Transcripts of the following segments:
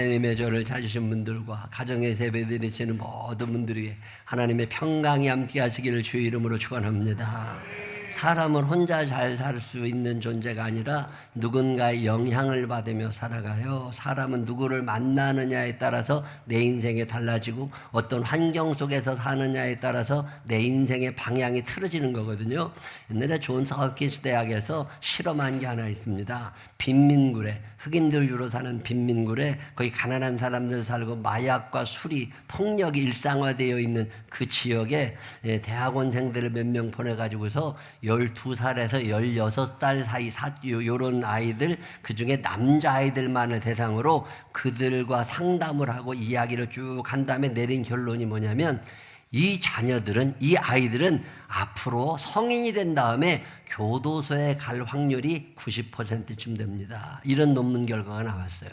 하나님의 저를 찾으신 분들과 가정에서 예배드리시는 모든 분들 위해 하나님의 평강이 함께 하시기를 주의 이름으로 축원합니다. 사람은 혼자 잘 살 수 있는 존재가 아니라 누군가의 영향을 받으며 살아가요. 사람은 누구를 만나느냐에 따라서 내 인생이 달라지고 어떤 환경 속에서 사느냐에 따라서 내 인생의 방향이 틀어지는 거거든요. 옛날에 존스 홉킨스 대학에서 실험한 게 하나 있습니다. 빈민굴에, 흑인들 주로 사는 빈민굴에 거기 가난한 사람들 살고 마약과 술이 폭력이 일상화되어 있는 그 지역에 대학원생들을 몇 명 보내가지고서 12살에서 16살 사이 요런 아이들, 그중에 남자아이들만을 대상으로 그들과 상담을 하고 이야기를 쭉 한 다음에 내린 결론이 뭐냐면 이 자녀들은, 이 아이들은 앞으로 성인이 된 다음에 교도소에 갈 확률이 90%쯤 됩니다. 이런 논문 결과가 나왔어요.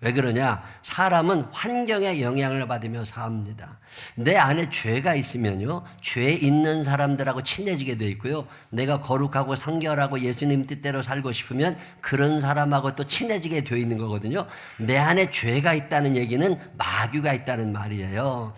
왜 그러냐? 사람은 환경의 영향을 받으며 삽니다. 내 안에 죄가 있으면요, 죄 있는 사람들하고 친해지게 돼 있고요, 내가 거룩하고 성결하고 예수님 뜻대로 살고 싶으면 그런 사람하고 또 친해지게 되어 있는 거거든요. 내 안에 죄가 있다는 얘기는 마귀가 있다는 말이에요.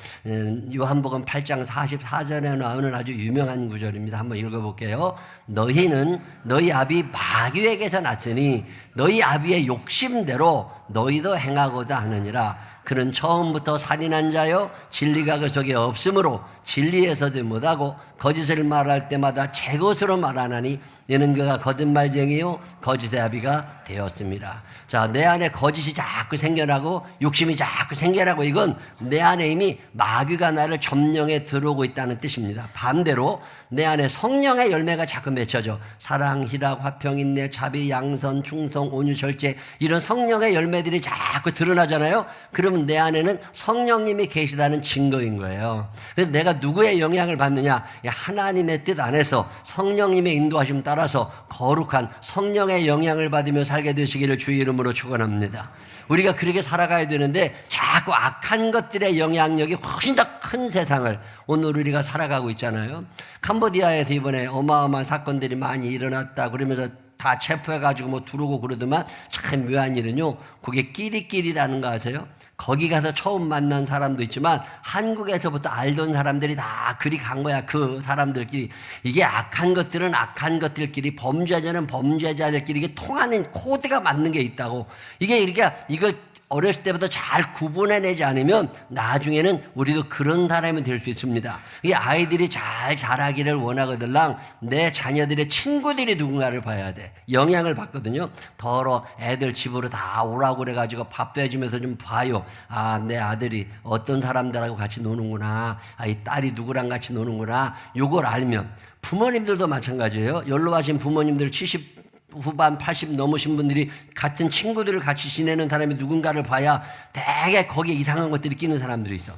요한복음 8장 44절에 나오는 아주 유명한 구절입니다. 한번 읽어볼게요. 너희는 너희 아비 마귀에게서 났으니 너희 아비의 욕심대로 너희도 행하고자 하느니라. 그는 처음부터 살인한 자요 진리가 그 속에 없으므로 진리에서도 못하고 거짓을 말할 때마다 제 것으로 말하나니 이는 그가 거짓말쟁이요 거짓의 아비가 되었습니다. 자, 내 안에 거짓이 자꾸 생겨나고 욕심이 자꾸 생겨나고, 이건 내 안에 이미 마귀가 나를 점령해 들어오고 있다는 뜻입니다. 반대로 내 안에 성령의 열매가 자꾸 맺혀져. 사랑, 희락, 화평, 인내, 자비, 양선, 충성, 온유, 절제, 이런 성령의 열매들이 자꾸 드러나잖아요. 그러면 내 안에는 성령님이 계시다는 증거인 거예요. 그래서 내가 누구의 영향을 받느냐? 하나님의 뜻 안에서 성령님의 인도하심 따라서 거룩한 성령의 영향을 받으며 살게 되시기를 주의 이름으로 축원합니다. 우리가 그렇게 살아가야 되는데 자꾸 악한 것들의 영향력이 훨씬 더 큰 세상을 오늘 우리가 살아가고 있잖아요. 캄보디아에서 이번에 어마어마한 사건들이 많이 일어났다 그러면서 다 체포해가지고 뭐 들어오고 그러더만, 참 묘한 일은요, 그게 끼리끼리라는 거 아세요? 거기 가서 처음 만난 사람도 있지만 한국에서부터 알던 사람들이 다 그리 간 거야. 그 사람들끼리. 이게 악한 것들은 악한 것들끼리, 범죄자는 범죄자들끼리 이게 통하는 코드가 맞는 게 있다고. 이게 이렇게 이걸 어렸을 때부터 잘 구분해내지 않으면 나중에는 우리도 그런 사람이 될 수 있습니다. 이 아이들이 잘 자라기를 원하거들랑 내 자녀들의 친구들이 누군가를 봐야 돼. 영향을 받거든요. 더러 애들 집으로 다 오라고 그래가지고 밥도 해주면서 좀 봐요. 아, 내 아들이 어떤 사람들하고 같이 노는구나. 아, 이 딸이 누구랑 같이 노는구나. 요걸 알면, 부모님들도 마찬가지예요. 연로하신 부모님들 70 후반 80 넘으신 분들이 같은 친구들을 같이 지내는 사람이 누군가를 봐야 되게 거기에 이상한 것들이 끼는 사람들이 있어.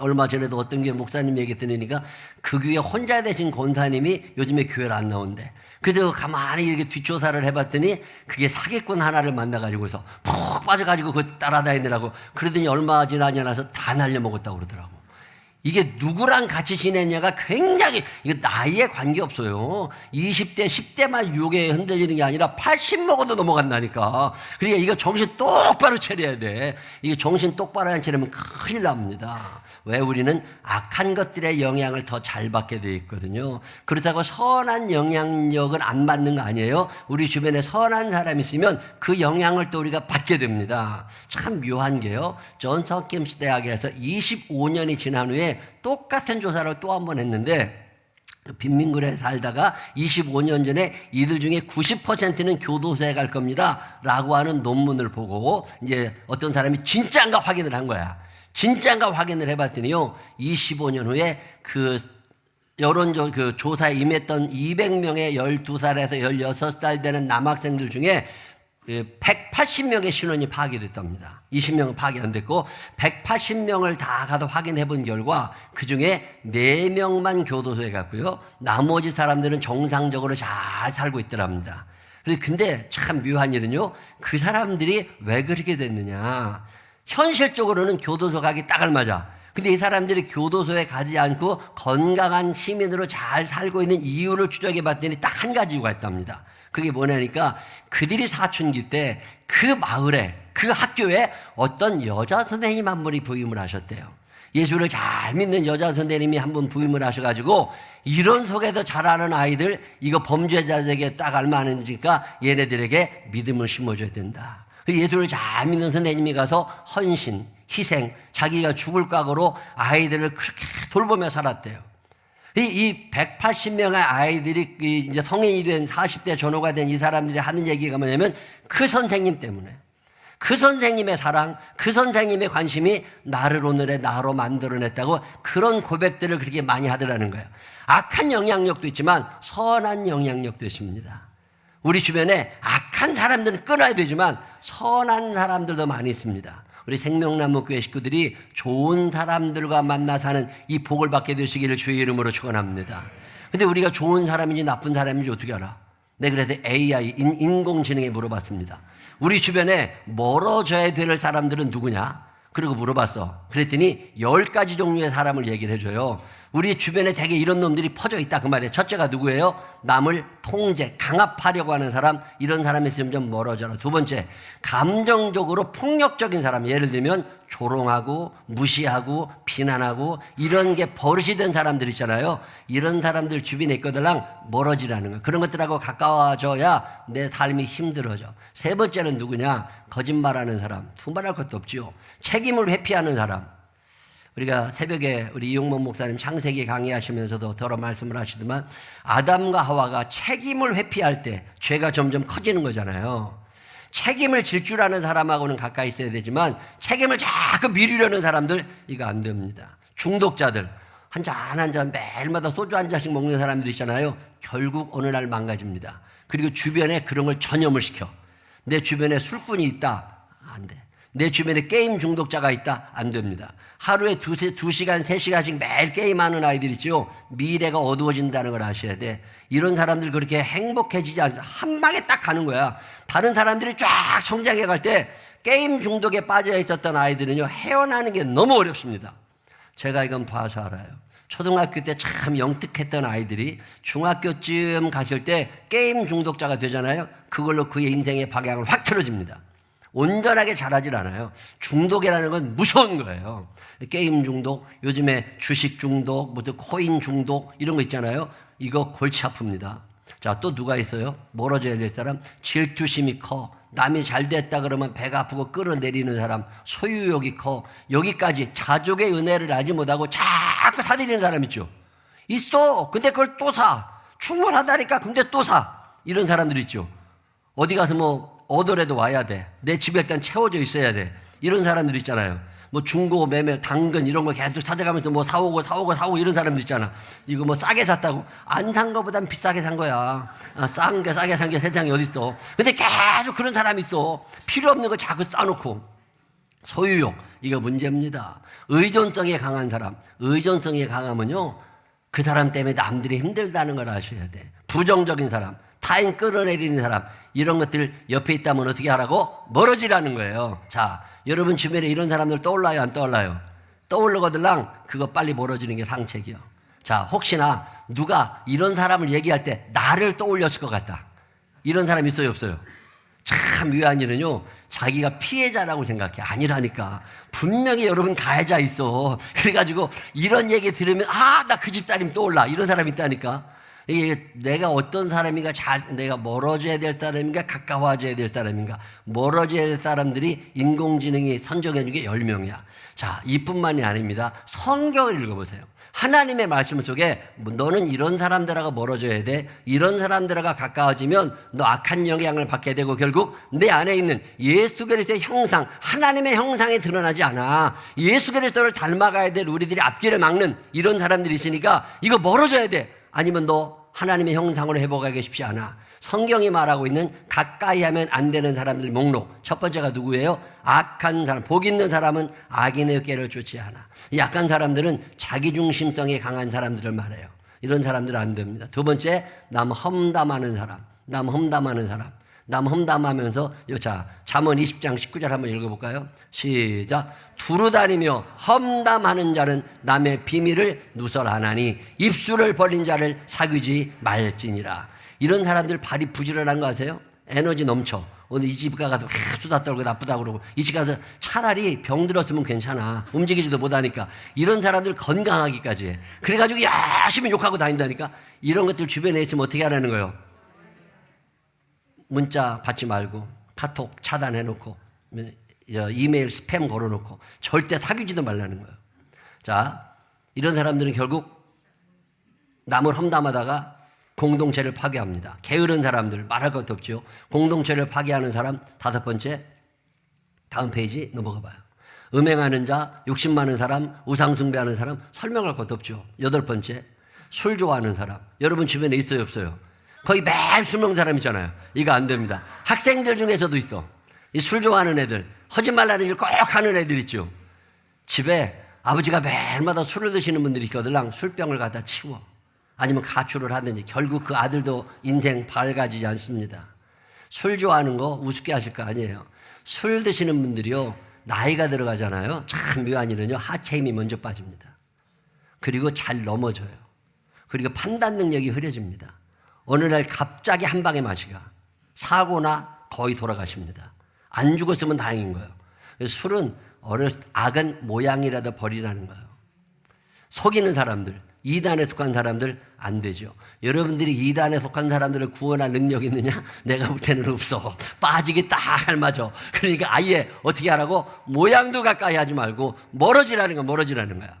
얼마 전에도 어떤 교회 목사님 얘기 들으니까 그 교회 혼자 되신 권사님이 요즘에 교회를 안 나온대. 그래서 가만히 이렇게 뒷조사를 해봤더니 그게 사기꾼 하나를 만나가지고서 푹 빠져가지고 그 따라다니느라고, 그러더니 얼마 지나지 나서 다 날려먹었다고 그러더라고. 이게 누구랑 같이 지내냐가 굉장히, 이거 나이에 관계없어요. 20대, 10대만 유혹에 흔들리는 게 아니라 80 먹어도 넘어간다니까. 그러니까 이거 정신 똑바로 차려야 돼. 이게 정신 똑바로 안 차리면 큰일 납니다. 왜? 우리는 악한 것들의 영향을 더 잘 받게 돼 있거든요. 그렇다고 선한 영향력은 안 받는 거 아니에요. 우리 주변에 선한 사람이 있으면 그 영향을 또 우리가 받게 됩니다. 참 묘한 게요, 존스 홉킨스 대학에서 25년이 지난 후에 똑같은 조사를 또 한 번 했는데, 빈민굴에 살다가 25년 전에 이들 중에 90%는 교도소에 갈 겁니다 라고 하는 논문을 보고 이제 어떤 사람이 진짜인가 확인을 한 거야. 진짜인가 확인을 해봤더니요, 25년 후에 그 조사에 임했던 200명의 12살에서 16살 되는 남학생들 중에 180명의 신원이 파악이 됐답니다. 20명은 파악이 안 됐고 180명을 다 가서 확인해 본 결과 그 중에 4명만 교도소에 갔고요, 나머지 사람들은 정상적으로 잘 살고 있더랍니다. 근데 참 묘한 일은요, 그 사람들이 왜 그렇게 됐느냐, 현실적으로는 교도소 가기 딱 알맞아. 근데 이 사람들이 교도소에 가지 않고 건강한 시민으로 잘 살고 있는 이유를 추적해 봤더니 딱 한 가지 이유가 있답니다. 그게 뭐냐니까, 그들이 사춘기 때 그 마을에 그 학교에 어떤 여자 선생님 한 분이 부임을 하셨대요. 예수를 잘 믿는 여자 선생님이 한 분 부임을 하셔가지고 이런 속에서 자라는 아이들 이거 범죄자들에게 딱 알만하니까 얘네들에게 믿음을 심어줘야 된다. 예수를 잘 믿는 선생님이 가서 헌신, 희생, 자기가 죽을 각오로 아이들을 그렇게 돌보며 살았대요. 이 180명의 아이들이 이제 성인이 된 40대 전후가 된 이 사람들이 하는 얘기가 뭐냐면 그 선생님 때문에 그 선생님의 사랑, 그 선생님의 관심이 나를 오늘의 나로 만들어냈다고 그런 고백들을 그렇게 많이 하더라는 거예요. 악한 영향력도 있지만 선한 영향력도 있습니다. 우리 주변에 악한 사람들은 끊어야 되지만 선한 사람들도 많이 있습니다. 우리 생명나무 교회 식구들이 좋은 사람들과 만나 사는 이 복을 받게 되시기를 주의 이름으로 축원합니다. 근데 우리가 좋은 사람인지 나쁜 사람인지 어떻게 알아? 네, 그래서 AI, 인공지능에 물어봤습니다. 우리 주변에 멀어져야 될 사람들은 누구냐? 그리고 물어봤어. 그랬더니 10가지 종류의 사람을 얘기를 해줘요. 우리 주변에 되게 이런 놈들이 퍼져 있다 그 말이에요. 첫째가 누구예요? 남을 통제, 강압하려고 하는 사람. 이런 사람이 있으면 좀 멀어져라. 두 번째, 감정적으로 폭력적인 사람. 예를 들면 조롱하고 무시하고 비난하고 이런 게 버릇이 된 사람들 있잖아요. 이런 사람들 주변에 있거들랑 멀어지라는 거예요. 그런 것들하고 가까워져야 내 삶이 힘들어져. 세 번째는 누구냐? 거짓말하는 사람. 두말할 것도 없지요. 책임을 회피하는 사람. 우리가 새벽에 우리 이용문 목사님 창세기 강의하시면서도 더러 말씀을 하시더만 아담과 하와가 책임을 회피할 때 죄가 점점 커지는 거잖아요. 책임을 질 줄 아는 사람하고는 가까이 있어야 되지만 책임을 자꾸 미루려는 사람들 이거 안 됩니다. 중독자들 한 잔 매일마다 소주 한 잔씩 먹는 사람들 있잖아요. 결국 어느 날 망가집니다. 그리고 주변에 그런 걸 전염을 시켜. 내 주변에 술꾼이 있다. 안 돼. 내 주변에 게임 중독자가 있다? 안 됩니다. 하루에 2시간, 3시간씩 매일 게임하는 아이들 있죠? 미래가 어두워진다는 걸 아셔야 돼. 이런 사람들 그렇게 행복해지지 않아. 한 방에 딱 가는 거야. 다른 사람들이 쫙 성장해 갈 때 게임 중독에 빠져 있었던 아이들은요, 헤어나는 게 너무 어렵습니다. 제가 이건 봐서 알아요. 초등학교 때 참 영특했던 아이들이 중학교쯤 갔을 때 게임 중독자가 되잖아요. 그걸로 그의 인생의 방향을 확 틀어집니다. 온전하게 자라질 않아요. 중독이라는 건 무서운 거예요. 게임 중독, 요즘에 주식 중독, 무슨 코인 중독 이런 거 있잖아요. 이거 골치 아픕니다. 자, 또 누가 있어요? 멀어져야 될 사람? 질투심이 커. 남이 잘 됐다 그러면 배가 아프고 끌어내리는 사람. 소유욕이 커. 여기까지 자족의 은혜를 알지 못하고 자꾸 사들이는 사람 있죠. 있어. 근데 그걸 또 사. 충분하다니까 근데 또 사. 이런 사람들 있죠. 어디 가서 뭐 얻으라도 와야 돼. 내 집에 일단 채워져 있어야 돼. 이런 사람들 있잖아요. 뭐 중고, 매매, 당근 이런 거 계속 찾아가면서 뭐 사오고 이런 사람들 있잖아. 이거 뭐 싸게 샀다고. 안 산 거보단 비싸게 산 거야. 싸게 산 게 세상에 어딨어. 근데 계속 그런 사람이 있어. 필요 없는 거 자꾸 싸놓고. 소유욕. 이거 문제입니다. 의존성에 강한 사람. 의존성에 강하면요. 그 사람 때문에 남들이 힘들다는 걸 아셔야 돼. 부정적인 사람. 타인 끌어내리는 사람 이런 것들 옆에 있다면 어떻게 하라고? 멀어지라는 거예요. 자, 여러분 주변에 이런 사람들 떠올라요? 안 떠올라요? 떠올르거들랑 그거 빨리 멀어지는 게 상책이요. 자, 혹시나 누가 이런 사람을 얘기할 때 나를 떠올렸을 것 같다. 이런 사람 있어요? 없어요? 참 묘한 일은요. 자기가 피해자라고 생각해. 아니라니까. 분명히 여러분 가해자 있어. 그래가지고 이런 얘기 들으면 나 그 집딸님 떠올라. 이런 사람 있다니까. 이게 내가 어떤 사람인가 내가 멀어져야 될 사람인가 가까워져야 될 사람인가 멀어져야 될 사람들이 인공지능이 선정해 준 게 10명이야. 자, 이뿐만이 아닙니다. 성경을 읽어보세요. 하나님의 말씀 속에 너는 이런 사람들하고 멀어져야 돼. 이런 사람들하고 가까워지면 너 악한 영향을 받게 되고 결국 내 안에 있는 예수 그리스도의 형상, 하나님의 형상이 드러나지 않아. 예수 그리스도를 닮아가야 될 우리들이 앞길을 막는 이런 사람들이 있으니까 이거 멀어져야 돼. 아니면 너 하나님의 형상으로 회복하기 쉽지 않아. 성경이 말하고 있는 가까이 하면 안 되는 사람들 목록. 첫 번째가 누구예요? 악한 사람. 복 있는 사람은 악인의 꾀를 쫓지 않아. 약한 사람들은 자기중심성이 강한 사람들을 말해요. 이런 사람들은 안 됩니다. 두 번째, 남 험담하는 사람. 남 험담하면서 자, 잠언 20장 19절 한번 읽어볼까요? 시작. 두루다니며 험담하는 자는 남의 비밀을 누설하나니 입술을 벌린 자를 사귀지 말지니라. 이런 사람들 발이 부지런한 거 아세요? 에너지 넘쳐. 오늘 이 집 가서 수다 떨고 나쁘다고 그러고 이 집 가서 차라리 병 들었으면 괜찮아. 움직이지도 못하니까. 이런 사람들 건강하기까지 해. 그래가지고 열심히 욕하고 다닌다니까. 이런 것들 주변에 있으면 어떻게 하라는 거예요? 문자 받지 말고 카톡 차단해놓고 이메일 스팸 걸어놓고 절대 사귀지도 말라는 거예요. 자, 이런 사람들은 결국 남을 험담하다가 공동체를 파괴합니다. 게으른 사람들 말할 것도 없죠. 공동체를 파괴하는 사람 5번째, 다음 페이지 넘어가 봐요. 음행하는 자, 욕심 많은 사람, 우상 숭배하는 사람 설명할 것도 없죠. 8번째, 술 좋아하는 사람. 여러분 주변에 있어요 없어요? 거의 매일 술 먹는 사람 있잖아요. 이거 안 됩니다. 학생들 중에서도 있어. 이 술 좋아하는 애들, 거짓말 하는 일 꼭 하는 애들 있죠. 집에 아버지가 매일마다 술을 드시는 분들이 있거든. 술병을 갖다 치워. 아니면 가출을 하든지 결국 그 아들도 인생 밝아지지 않습니다. 술 좋아하는 거 우습게 하실 거 아니에요. 술 드시는 분들이요. 나이가 들어가잖아요. 참 묘한 일은요. 하체 힘이 먼저 빠집니다. 그리고 잘 넘어져요. 그리고 판단 능력이 흐려집니다. 어느 날 갑자기 한 방에 마시가 사고나 거의 돌아가십니다. 안 죽었으면 다행인 거예요. 술은 악은 모양이라도 버리라는 거예요. 속이는 사람들, 이단에 속한 사람들 안 되죠. 여러분들이 이단에 속한 사람들을 구원할 능력 있느냐? 내가 볼 때는 없어. 빠지기 딱 알맞아. 그러니까 아예 어떻게 하라고? 모양도 가까이 하지 말고 멀어지라는 거야.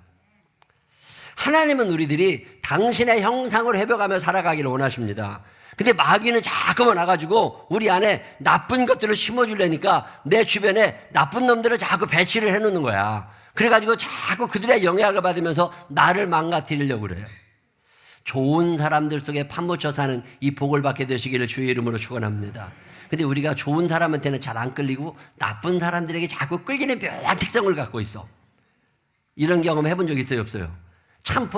하나님은 우리들이 당신의 형상을 회복하며 살아가기를 원하십니다. 근데 마귀는 자꾸만 와가지고 우리 안에 나쁜 것들을 심어주려니까 내 주변에 나쁜 놈들을 자꾸 배치를 해놓는 거야. 그래가지고 자꾸 그들의 영향을 받으면서 나를 망가뜨리려고 그래요. 좋은 사람들 속에 파묻혀 사는 이 복을 받게 되시기를 주의 이름으로 축원합니다. 근데 우리가 좋은 사람한테는 잘 안 끌리고 나쁜 사람들에게 자꾸 끌리는 묘한 특성을 갖고 있어. 이런 경험 해본 적 있어요 없어요? 참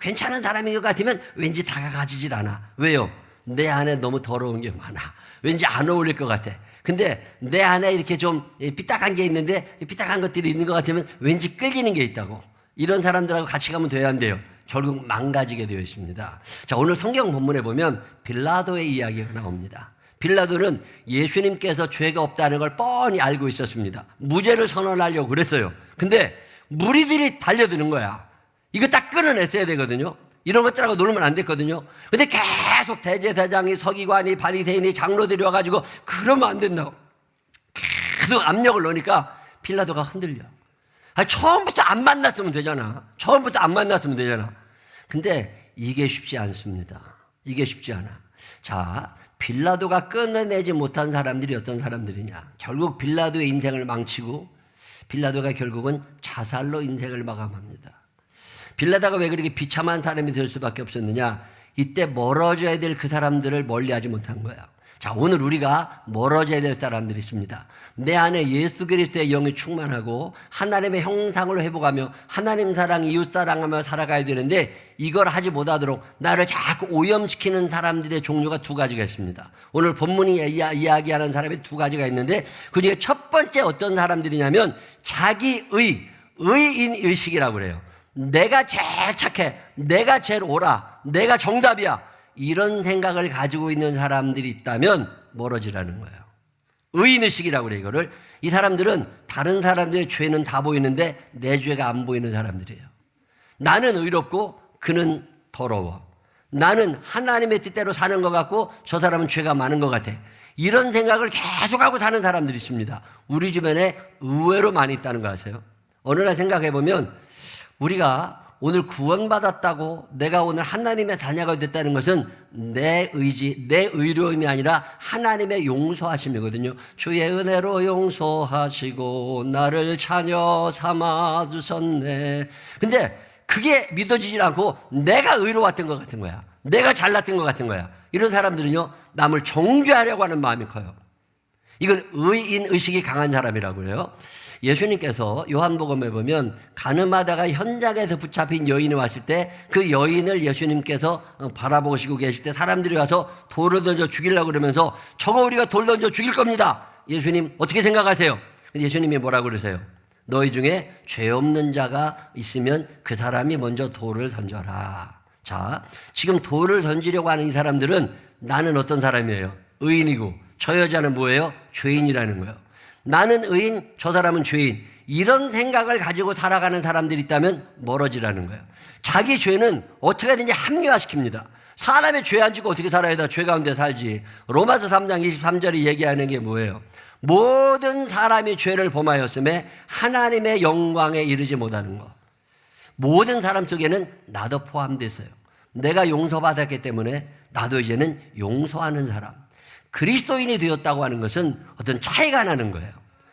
괜찮은 사람인 것 같으면 왠지 다가가지질 않아. 왜요? 내 안에 너무 더러운 게 많아. 왠지 안 어울릴 것 같아. 근데 내 안에 이렇게 좀 삐딱한 게 있는데 삐딱한 것들이 있는 것 같으면 왠지 끌리는 게 있다고. 이런 사람들하고 같이 가면 돼야 한대요. 결국 망가지게 되어 있습니다. 자, 오늘 성경 본문에 보면 빌라도의 이야기가 나옵니다. 빌라도는 예수님께서 죄가 없다는 걸 뻔히 알고 있었습니다. 무죄를 선언하려고 그랬어요. 근데 무리들이 달려드는 거야. 이거 딱 끊어냈어야 되거든요. 이런 것들하고 놀면 안 됐거든요. 근데 계속 대제사장이 서기관이 바리새인이 장로들이 와가지고 그러면 안 된다고 계속 압력을 넣으니까 빌라도가 흔들려. 처음부터 안 만났으면 되잖아. 근데 이게 쉽지 않습니다. 이게 쉽지 않아. 자, 빌라도가 끊어내지 못한 사람들이 어떤 사람들이냐. 결국 빌라도의 인생을 망치고 빌라도가 결국은 자살로 인생을 마감합니다. 빌라도가 왜 그렇게 비참한 사람이 될 수밖에 없었느냐. 이때 멀어져야 될 그 사람들을 멀리하지 못한 거야. 자, 오늘 우리가 멀어져야 될 사람들이 있습니다. 내 안에 예수 그리스도의 영이 충만하고 하나님의 형상을 회복하며 하나님 사랑, 이웃 사랑하며 살아가야 되는데 이걸 하지 못하도록 나를 자꾸 오염시키는 사람들의 종류가 2가지가 있습니다. 오늘 본문이 이야기하는 사람이 2가지가 있는데 그중에 첫 번째 어떤 사람들이냐면 자기의 의인의식이라고 그래요. 내가 제일 착해, 내가 제일 옳아, 내가 정답이야, 이런 생각을 가지고 있는 사람들이 있다면 멀어지라는 거예요. 의인의식이라고 그래요. 이거를. 이 사람들은 다른 사람들의 죄는 다 보이는데 내 죄가 안 보이는 사람들이에요. 나는 의롭고 그는 더러워. 나는 하나님의 뜻대로 사는 것 같고 저 사람은 죄가 많은 것 같아. 이런 생각을 계속하고 사는 사람들이 있습니다. 우리 주변에 의외로 많이 있다는 거 아세요? 어느 날 생각해보면 우리가 오늘 구원받았다고 내가 오늘 하나님의 자녀가 됐다는 것은 내 의지, 내 의로움이 아니라 하나님의 용서하심이거든요. 주의 은혜로 용서하시고 나를 자녀 삼아 주셨네. 근데 그게 믿어지지 않고 내가 의로웠던 것 같은 거야. 내가 잘났던 것 같은 거야. 이런 사람들은요, 남을 정죄하려고 하는 마음이 커요. 이건 의인의식이 강한 사람이라고 그래요. 예수님께서 요한복음에 보면 가늠하다가 현장에서 붙잡힌 여인이 왔을 때 그 여인을 예수님께서 바라보시고 계실 때 사람들이 와서 돌을 던져 죽이려고 그러면서 저거 우리가 돌 던져 죽일 겁니다. 예수님 어떻게 생각하세요? 예수님이 뭐라고 그러세요? 너희 중에 죄 없는 자가 있으면 그 사람이 먼저 돌을 던져라. 자, 지금 돌을 던지려고 하는 이 사람들은 나는 어떤 사람이에요? 의인이고 저 여자는 뭐예요? 죄인이라는 거예요. 나는 의인, 저 사람은 죄인. 이런 생각을 가지고 살아가는 사람들이 있다면 멀어지라는 거예요. 자기 죄는 어떻게든지 합리화시킵니다. 사람의 죄 안 지고 어떻게 살아야 돼? 죄 가운데 살지. 로마서 3장 23절이 얘기하는 게 뭐예요? 모든 사람이 죄를 범하였음에 하나님의 영광에 이르지 못하는 거. 모든 사람 속에는 나도 포함됐어요. 내가 용서받았기 때문에 나도 이제는 용서하는 사람. 그리스도인이 되었다고 하는 것은 어떤 차이가 나는 거예요.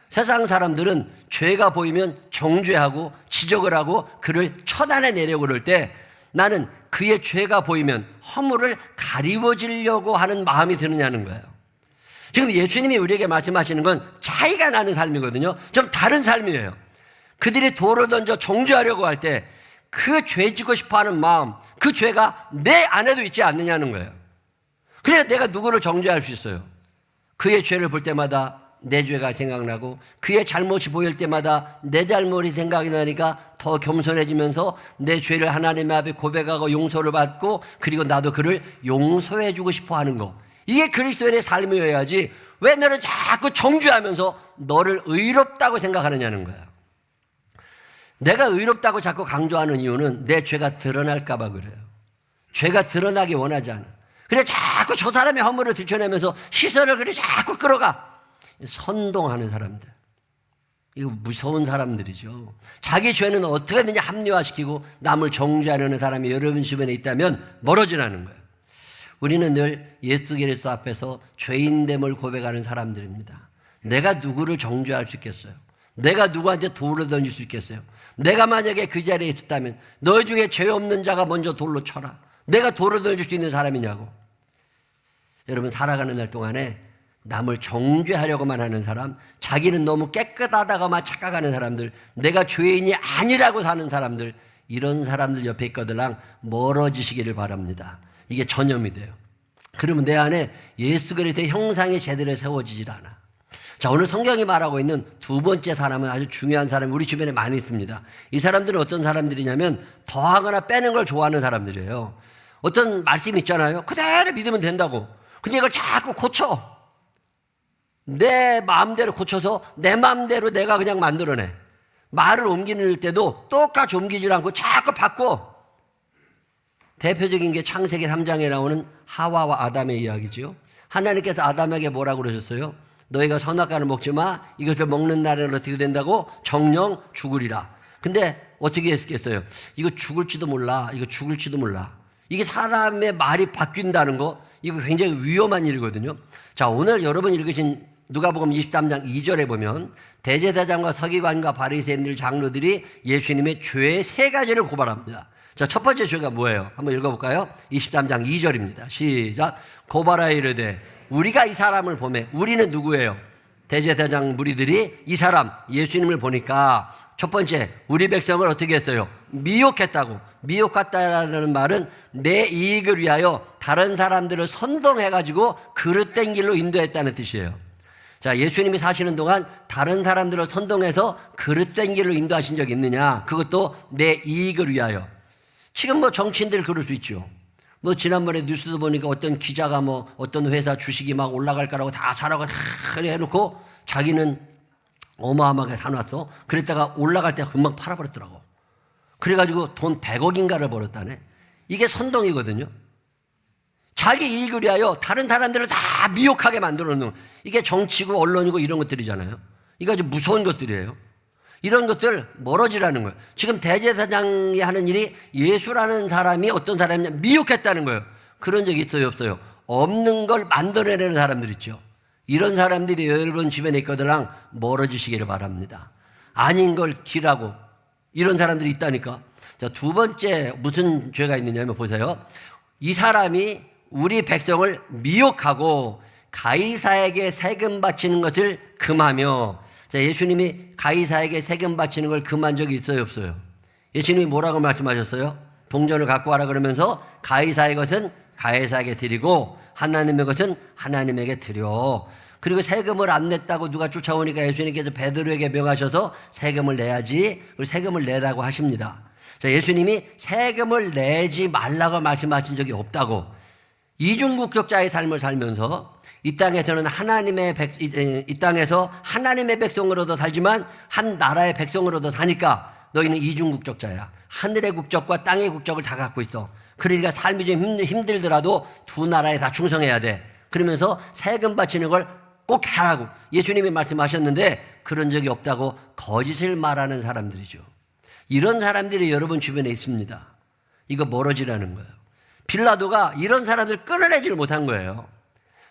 세상 사람들은 죄가 보이면 정죄하고 지적을 하고 그를 처단해내려고 그럴 때 나는 그의 죄가 보이면 허물을 가리워지려고 하는 마음이 드느냐는 거예요. 지금 예수님이 우리에게 말씀하시는 건 차이가 나는 삶이거든요. 좀 다른 삶이에요. 그들이 돌을 던져 정죄하려고 할 때 그 죄 짓고 싶어하는 마음, 그 죄가 내 안에도 있지 않느냐는 거예요. 그래야 내가 누구를 정죄할 수 있어요. 그의 죄를 볼 때마다 내 죄가 생각나고 그의 잘못이 보일 때마다 내 잘못이 생각이 나니까 더 겸손해지면서 내 죄를 하나님 앞에 고백하고 용서를 받고 그리고 나도 그를 용서해 주고 싶어 하는 거. 이게 그리스도인의 삶이어야지 왜 너는 자꾸 정죄하면서 너를 의롭다고 생각하느냐는 거야. 내가 의롭다고 자꾸 강조하는 이유는 내 죄가 드러날까 봐 그래요. 죄가 드러나기 원하지 않아. 그래 자꾸 저 사람의 허물을 들춰내면서 시선을 그래 자꾸 끌어가. 선동하는 사람들. 이거 무서운 사람들이죠. 자기 죄는 어떻게든지 합리화시키고 남을 정죄하려는 사람이 여러분 주변에 있다면 멀어지라는 거예요. 우리는 늘 예수 그리스도 앞에서 죄인됨을 고백하는 사람들입니다. 내가 누구를 정죄할 수 있겠어요? 내가 누구한테 돌을 던질 수 있겠어요? 내가 만약에 그 자리에 있었다면 너희 중에 죄 없는 자가 먼저 돌로 쳐라. 내가 돌을 던질 수 있는 사람이냐고. 여러분 살아가는 날 동안에 남을 정죄하려고만 하는 사람, 자기는 너무 깨끗하다고만 착각하는 사람들, 내가 죄인이 아니라고 사는 사람들, 이런 사람들 옆에 있거들랑 멀어지시기를 바랍니다. 이게 전염이 돼요. 그러면 내 안에 예수 그리스도의 형상이 제대로 세워지질 않아. 자, 오늘 성경이 말하고 있는 두 번째 사람은 아주 중요한 사람이 우리 주변에 많이 있습니다. 이 사람들은 어떤 사람들이냐면 더하거나 빼는 걸 좋아하는 사람들이에요. 어떤 말씀이 있잖아요. 그대로 믿으면 된다고. 근데 이걸 자꾸 고쳐. 내 마음대로 고쳐서 내 마음대로 내가 그냥 만들어내. 말을 옮기는 때도 똑같이 옮기질 않고 자꾸 바꿔. 대표적인 게 창세기 3장에 나오는 하와와 아담의 이야기죠. 하나님께서 아담에게 뭐라고 그러셨어요? 너희가 선악과를 먹지 마. 이것을 먹는 날에는 어떻게 된다고? 정령 죽으리라. 근데 어떻게 했겠어요? 이거 죽을지도 몰라. 이거 죽을지도 몰라. 이게 사람의 말이 바뀐다는 거, 이거 굉장히 위험한 일이거든요. 자, 오늘 여러분 읽으신 누가복음 23장 2절에 보면 대제사장과 서기관과 바리새인들 장로들이 예수님의 죄 세 가지를 고발합니다. 자, 첫 번째 죄가 뭐예요? 한번 읽어볼까요? 23장 2절입니다. 시작. 고발하여 이르되 우리가 이 사람을 보매. 우리는 누구예요? 대제사장 무리들이 이 사람 예수님을 보니까 첫 번째 우리 백성을 어떻게 했어요? 미혹했다고. 미혹했다라는 말은 내 이익을 위하여 다른 사람들을 선동해가지고 그릇된 길로 인도했다는 뜻이에요. 자, 예수님이 사시는 동안 다른 사람들을 선동해서 그릇된 길로 인도하신 적이 있느냐? 그것도 내 이익을 위하여. 지금 뭐 정치인들 그럴 수 있죠. 뭐 지난번에 뉴스도 보니까 어떤 기자가 뭐 어떤 회사 주식이 막 올라갈 거라고 다 사라고 다 해놓고 자기는 어마어마하게 사놨어. 그랬다가 올라갈 때 금방 팔아버렸더라고. 그래가지고 돈 100억인가를 벌었다네. 이게 선동이거든요. 자기 이익을 위하여 다른 사람들을 다 미혹하게 만들어 놓는, 이게 정치고 언론이고 이런 것들이잖아요. 이거 아주 무서운 것들이에요. 이런 것들 멀어지라는 거예요. 지금 대제사장이 하는 일이 예수라는 사람이 어떤 사람이냐, 미혹했다는 거예요. 그런 적이 있어요, 없어요? 없는 걸 만들어내는 사람들 있죠. 이런 사람들이 여러분 주변에 있거든랑 멀어지시기를 바랍니다. 아닌 걸 기라고 이런 사람들이 있다니까. 자, 두 번째 무슨 죄가 있느냐면 보세요. 이 사람이 우리 백성을 미혹하고 가이사에게 세금 바치는 것을 금하며. 자, 예수님이 가이사에게 세금 바치는 걸 금한 적이 있어요, 없어요? 예수님이 뭐라고 말씀하셨어요? 동전을 갖고 와라 그러면서 가이사의 것은 가이사에게 드리고 하나님의 것은 하나님에게 드려. 그리고 세금을 안 냈다고 누가 쫓아오니까 예수님께서 베드로에게 명하셔서 세금을 내야지. 그리고 세금을 내라고 하십니다. 자, 예수님이 세금을 내지 말라고 말씀하신 적이 없다고. 이중국적자의 삶을 살면서 이 땅에서는 이 땅에서 하나님의 백성으로도 살지만 한 나라의 백성으로도 사니까 너희는 이중 국적자야. 하늘의 국적과 땅의 국적을 다 갖고 있어. 그러니까 삶이 좀 힘들더라도 두 나라에 다 충성해야 돼. 그러면서 세금 바치는 걸 꼭 하라고 예수님이 말씀하셨는데 그런 적이 없다고 거짓을 말하는 사람들이죠. 이런 사람들이 여러분 주변에 있습니다. 이거 멀어지라는 거예요. 빌라도가 이런 사람들 끊어내지를 못한 거예요.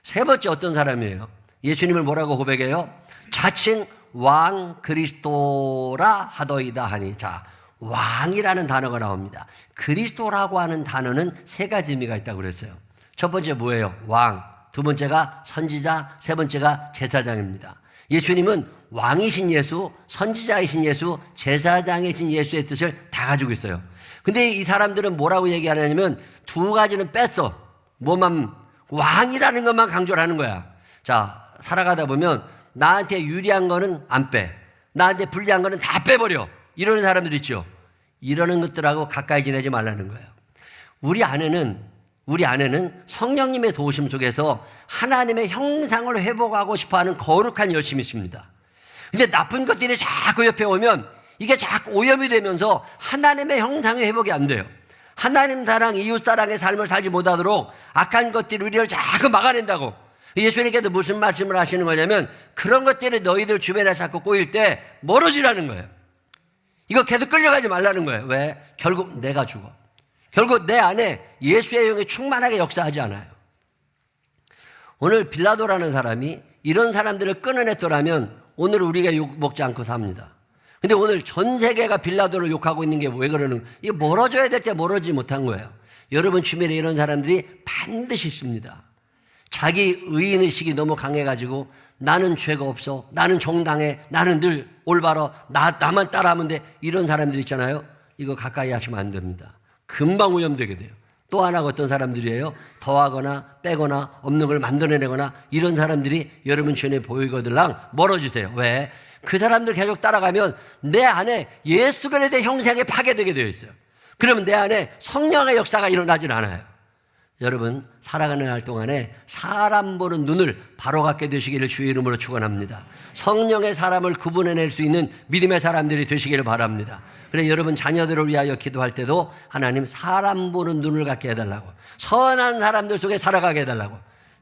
세 번째 어떤 사람이에요? 예수님을 뭐라고 고백해요? 자칭 왕 그리스도라 하더이다 하니. 자, 왕이라는 단어가 나옵니다. 그리스도라고 하는 단어는 세 가지 의미가 있다고 그랬어요. 첫 번째 뭐예요? 왕. 두 번째가 선지자, 세 번째가 제사장입니다. 예수님은 왕이신 예수, 선지자이신 예수, 제사장이신 예수의 뜻을 다 가지고 있어요. 근데 이 사람들은 뭐라고 얘기하냐면 두 가지는 뺐어. 뭐만 왕이라는 것만 강조를 하는 거야. 자, 살아가다 보면 나한테 유리한 거는 안 빼. 나한테 불리한 거는 다 빼버려. 이러는 사람들 있죠. 이러는 것들하고 가까이 지내지 말라는 거예요. 우리 안에는 성령님의 도우심 속에서 하나님의 형상을 회복하고 싶어하는 거룩한 열심이 있습니다. 근데 나쁜 것들이 자꾸 옆에 오면 이게 자꾸 오염이 되면서 하나님의 형상의 회복이 안 돼요. 하나님 사랑, 이웃 사랑의 삶을 살지 못하도록 악한 것들이 우리를 자꾸 막아낸다고. 예수님께서 무슨 말씀을 하시는 거냐면 그런 것들이 너희들 주변에 자꾸 꼬일 때 멀어지라는 거예요. 이거 계속 끌려가지 말라는 거예요. 왜? 결국 내가 죽어. 결국 내 안에 예수의 영이 충만하게 역사하지 않아요. 오늘 빌라도라는 사람이 이런 사람들을 끊어냈더라면 오늘 우리가 욕 먹지 않고 삽니다. 근데 오늘 전 세계가 빌라도를 욕하고 있는 게 왜 그러는 거예요? 이게 멀어져야 될 때 멀어지지 못한 거예요. 여러분 주변에 이런 사람들이 반드시 있습니다. 자기 의인의식이 너무 강해가지고 나는 죄가 없어, 나는 정당해, 나는 늘 올바로, 나만 따라하면 돼. 이런 사람들 있잖아요. 이거 가까이 하시면 안 됩니다. 금방 오염되게 돼요. 또 하나가 어떤 사람들이에요? 더하거나 빼거나 없는 걸 만들어내거나 이런 사람들이 여러분 주변에 보이거들랑 멀어지세요. 왜? 그 사람들 계속 따라가면 내 안에 예수 그리스도의 형상이 파괴되게 되어 있어요. 그러면 내 안에 성령의 역사가 일어나질 않아요. 여러분 살아가는 날 동안에 사람 보는 눈을 바로 갖게 되시기를 주의 이름으로 축원합니다. 성령의 사람을 구분해낼 수 있는 믿음의 사람들이 되시기를 바랍니다. 그래 여러분 자녀들을 위하여 기도할 때도 하나님 사람 보는 눈을 갖게 해달라고, 선한 사람들 속에 살아가게 해달라고.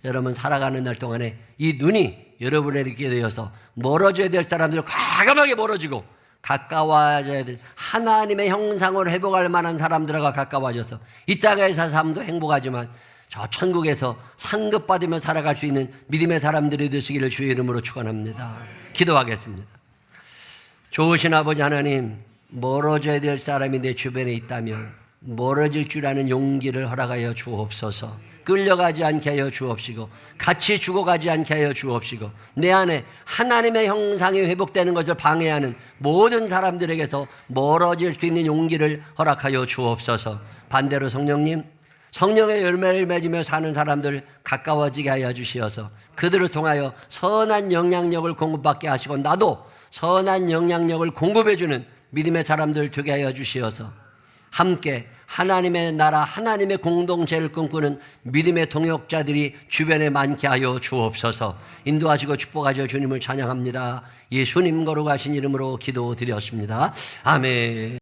여러분 살아가는 날 동안에 이 눈이 여러분에게 되어서 멀어져야 될 사람들을 과감하게 멀어지고 가까워져야 될 하나님의 형상을 회복할 만한 사람들과 가까워져서 이 땅에서 삶도 행복하지만 저 천국에서 상급받으며 살아갈 수 있는 믿음의 사람들이 되시기를 주의 이름으로 축원합니다. 기도하겠습니다. 좋으신 아버지 하나님, 멀어져야 될 사람이 내 주변에 있다면 멀어질 줄 아는 용기를 허락하여 주옵소서. 끌려가지 않게 하여 주옵시고 같이 죽어가지 않게 하여 주옵시고 내 안에 하나님의 형상이 회복되는 것을 방해하는 모든 사람들에게서 멀어질 수 있는 용기를 허락하여 주옵소서. 반대로 성령님, 성령의 열매를 맺으며 사는 사람들 가까워지게 하여 주시어서 그들을 통하여 선한 영향력을 공급받게 하시고 나도 선한 영향력을 공급해주는 믿음의 사람들 되게 하여 주시어서 함께 하나님의 나라, 하나님의 공동체를 꿈꾸는 믿음의 동역자들이 주변에 많게 하여 주옵소서. 인도하시고 축복하시어 주님을 찬양합니다. 예수님 거룩하신 이름으로 기도드렸습니다. 아멘.